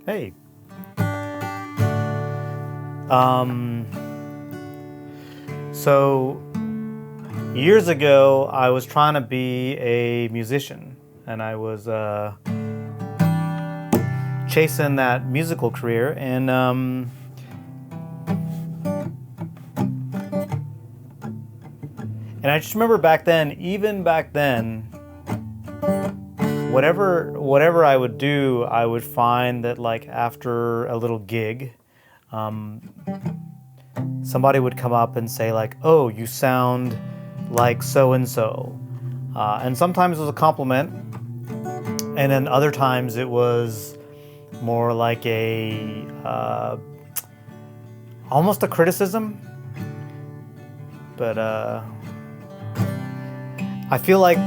Hey. Um, so years ago, I was trying to be a musician, and I was chasing that musical career, and I just remember back then, even back then, whatever I would do, I would find that like after a little gig, somebody would come up and say like, "Oh, you sound like so and so," and sometimes it was a compliment, and then other times it was more like a almost a criticism. But I feel like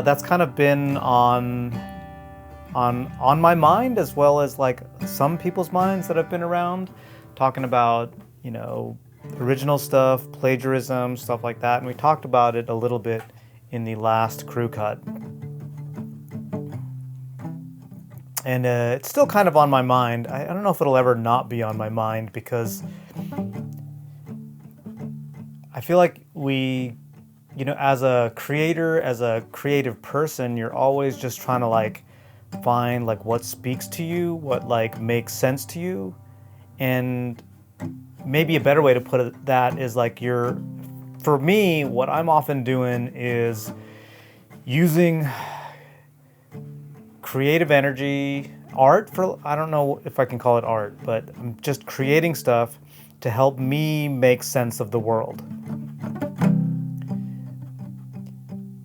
that's kind of been on my mind, as well as like some people's minds that have been around, talking about, original stuff, plagiarism, stuff like that. And we talked about it a little bit in the last crew cut. And it's still kind of on my mind. I don't know if it'll ever not be on my mind, because I feel like as a creator, as a creative person, you're always just trying to like find like what speaks to you, what like makes sense to you. And maybe a better way to put that is like for me, what I'm often doing is using creative energy, I don't know if I can call it art, but I'm just creating stuff to help me make sense of the world.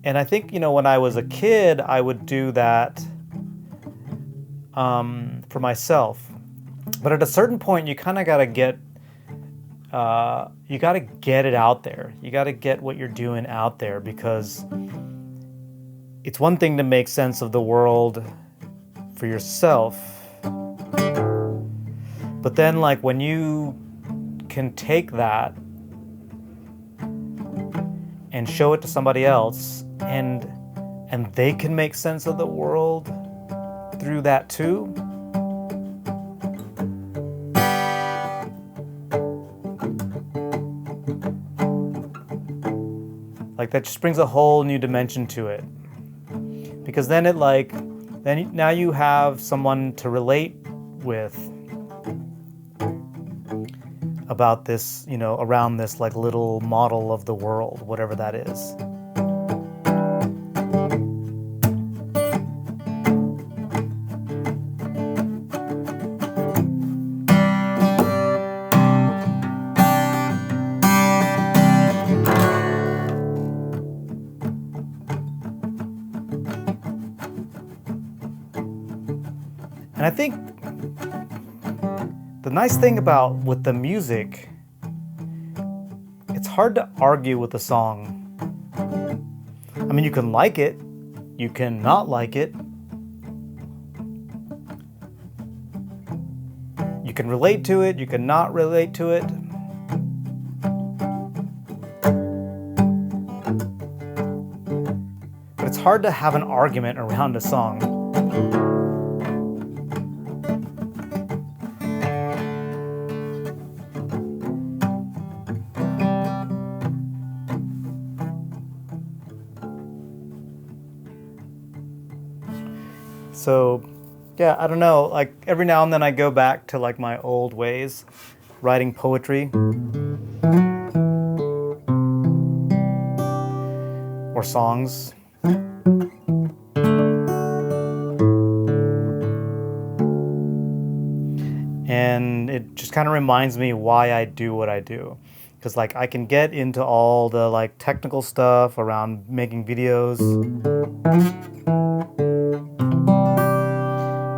And I think, when I was a kid, I would do that for myself. But at a certain point, you kind of got to get it out there. You got to get what you're doing out there, because it's one thing to make sense of the world for yourself. But then like when you can take that and show it to somebody else, and they can make sense of the world through that too. Like that just brings a whole new dimension to it. Because then now you have someone to relate with about this, around this like little model of the world, whatever that is. And I think the nice thing with the music, it's hard to argue with a song. I mean, you can like it, you can not like it, you can relate to it, you can not relate to it. But it's hard to have an argument around a song. So, yeah, I don't know, like every now and then I go back to like my old ways, writing poetry or songs. And it just kind of reminds me why I do what I do. Because like I can get into all the like technical stuff around making videos,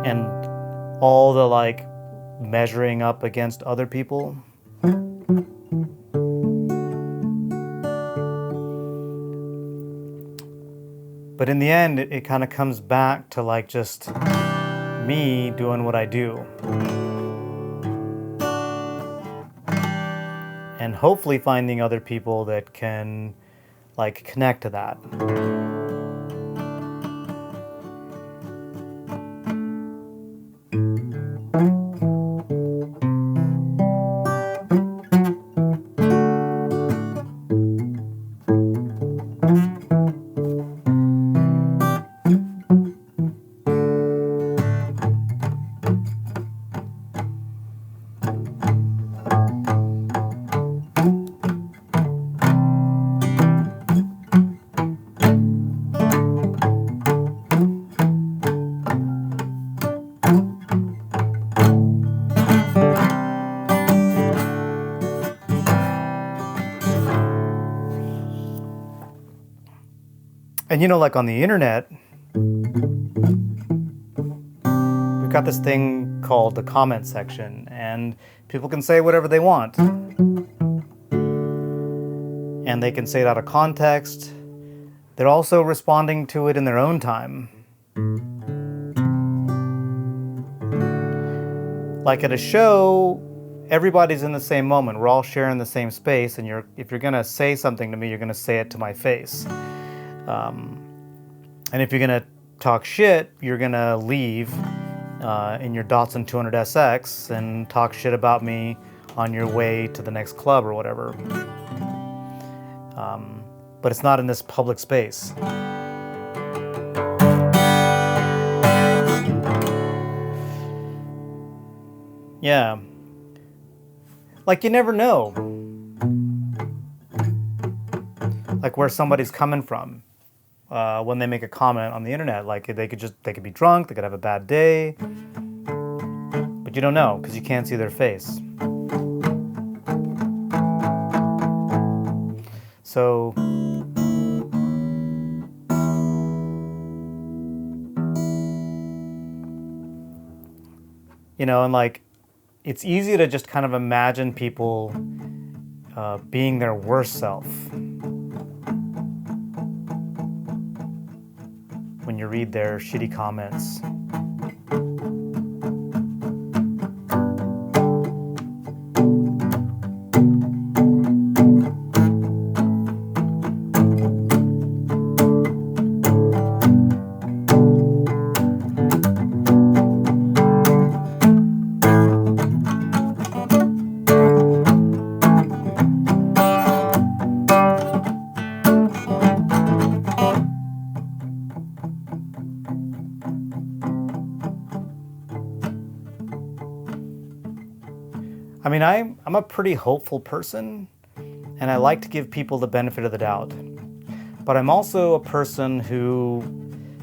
and all the like measuring up against other people. But in the end, it kind of comes back to like just me doing what I do. And hopefully finding other people that can like connect to that. And you know, like on the internet, we've got this thing called the comment section, and people can say whatever they want. And they can say it out of context. They're also responding to it in their own time. Like at a show, everybody's in the same moment. We're all sharing the same space, and if you're gonna say something to me, you're gonna say it to my face. And if you're gonna talk shit, you're gonna leave in your Datsun 200 SX and talk shit about me on your way to the next club or whatever. But it's not in this public space. Yeah. Like you never know. Like where somebody's coming from when they make a comment on the internet. Like they could be drunk, they could have a bad day. But you don't know because you can't see their face. So you know, and like it's easy to just kind of imagine people being their worst self when you read their shitty comments. I mean, I'm a pretty hopeful person, and I like to give people the benefit of the doubt. But I'm also a person who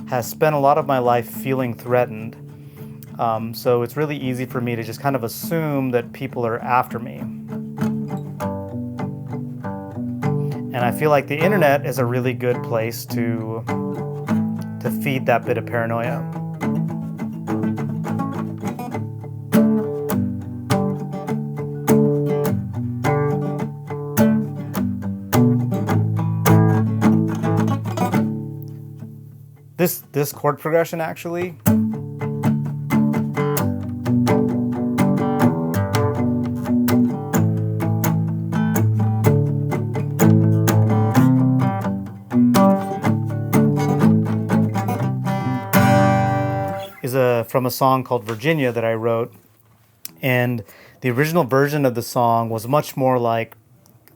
has spent a lot of my life feeling threatened. So it's really easy for me to just kind of assume that people are after me. And I feel like the internet is a really good place to feed that bit of paranoia. This chord progression actually is from a song called Virginia that I wrote, and the original version of the song was much more like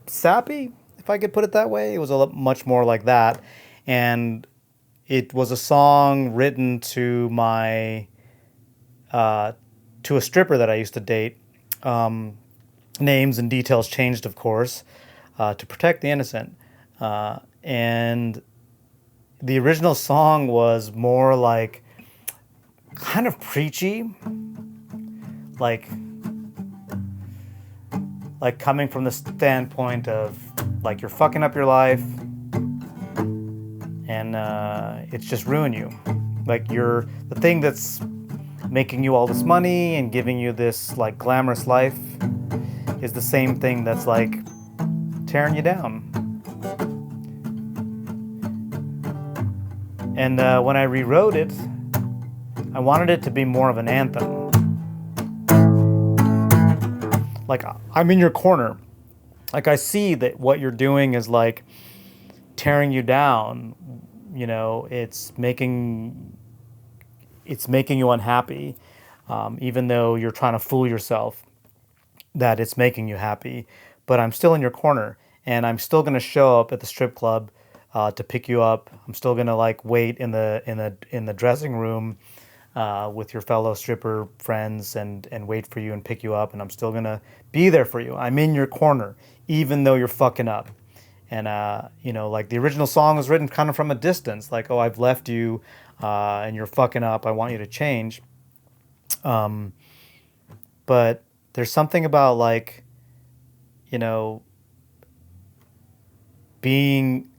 sappy, if I could put it that way. It was much more like that, and it was a song written to to a stripper that I used to date. Names and details changed, of course, to protect the innocent. And the original song was more like kind of preachy, like coming from the standpoint of like you're fucking up your life and it's just ruined you. Like you're the thing that's making you all this money and giving you this like glamorous life is the same thing that's like tearing you down. And when I rewrote it, I wanted it to be more of an anthem. Like I'm in your corner. Like I see that what you're doing is like tearing you down. You know, it's making you unhappy, even though you're trying to fool yourself that it's making you happy. But I'm still in your corner, and I'm still gonna show up at the strip club to pick you up. I'm still gonna like wait in the dressing room with your fellow stripper friends and wait for you and pick you up, and I'm still gonna be there for you. I'm in your corner, even though you're fucking up. And you know, like the original song was written kind of from a distance, like, oh, I've left you and you're fucking up, I want you to change. But there's something about like, you know, being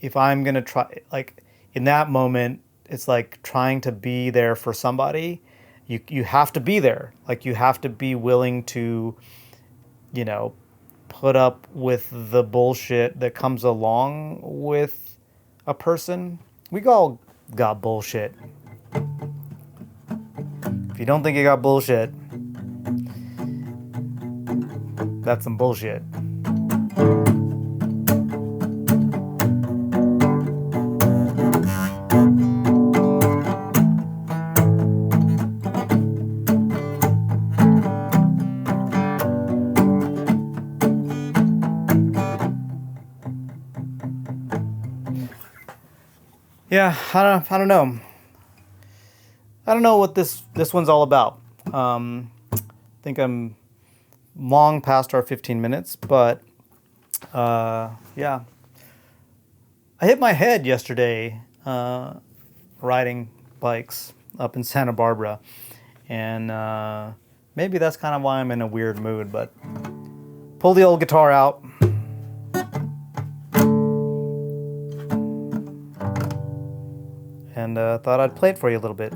if I'm gonna try, like in that moment, it's like trying to be there for somebody. You have to be there. Like you have to be willing to, you know, put up with the bullshit that comes along with a person. We all got bullshit. If you don't think you got bullshit, that's some bullshit. Yeah, I don't know. I don't know what this one's all about. I think I'm long past our 15 minutes, but yeah. I hit my head yesterday riding bikes up in Santa Barbara, and maybe that's kind of why I'm in a weird mood, but pull the old guitar out. And thought I'd play it for you a little bit.